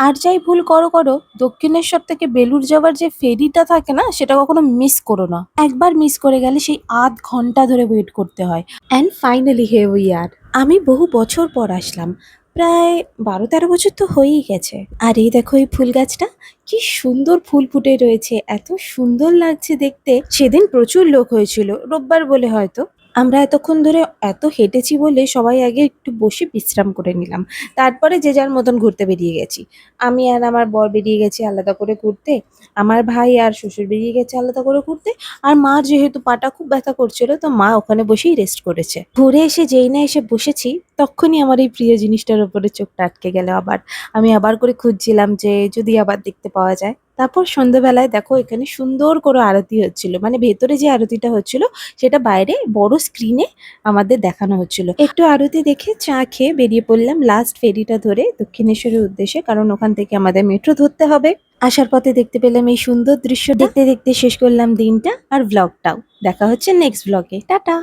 আর যাই ভুল করো করো, দক্ষিণেশ্বর থেকে বেলুড় যাওয়ার যে ফেরিটা থাকে না, সেটা কখনো মিস করো না। একবার মিস করে গেলে সেই আধ ঘন্টা ধরে ওয়েট করতে হয়। And finally here we are. আমি বহু বছর পর আসলাম, প্রায় 12-13 বছর তো হয়েই গেছে। আর এই দেখো এই ফুল গাছটা, কি সুন্দর ফুল ফুটে রয়েছে, এত সুন্দর লাগছে দেখতে। সেদিন প্রচুর লোক হয়েছিল, রোববার বলে হয়তো। আমরা এতক্ষণ ধরে এত হেঁটেছি বলে সবাই আগে একটু বসে বিশ্রাম করে নিলাম, তারপরে যে যার মতন ঘুরতে বেরিয়ে গেছি। আমি আর আমার বর বেরিয়ে গেছি আলাদা করে ঘুরতে, আমার ভাই আর শ্বশুর বেরিয়ে গেছে আলাদা করে ঘুরতে। আর মা যেহেতু পাটা খুব ব্যথা করছিল, তো মা ওখানে বসেই রেস্ট করেছে। ঘুরে এসে যেই না এসে বসেছি, তখনই আমার এই প্রিয় জিনিসটার উপরে চোখটা আটকে গেল আবার। আমি আবার করে খুঁজছিলাম যে যদি আবার দেখতে পাওয়া যায়। তারপর সন্ধ্যেবেলায় দেখো এখানে সুন্দর করে আরতি হচ্ছিল, মানে ভেতরে যে আরতিটা হচ্ছিল সেটা বাইরে বড় স্ক্রিনে আমাদের দেখানো হচ্ছিল। একটু আরতি দেখে চা খেয়ে বেরিয়ে পড়লাম লাস্ট ফেরিটা ধরে দক্ষিণেশ্বরের উদ্দেশ্যে, কারণ ওখান থেকে আমাদের মেট্রো ধরতে হবে। আসার পথে দেখতে পেলাম এই সুন্দর দৃশ্য, দেখতে দেখতে শেষ করলাম দিনটা আর ব্লগটাও। দেখা হচ্ছে নেক্সট ব্লগে, টাটা।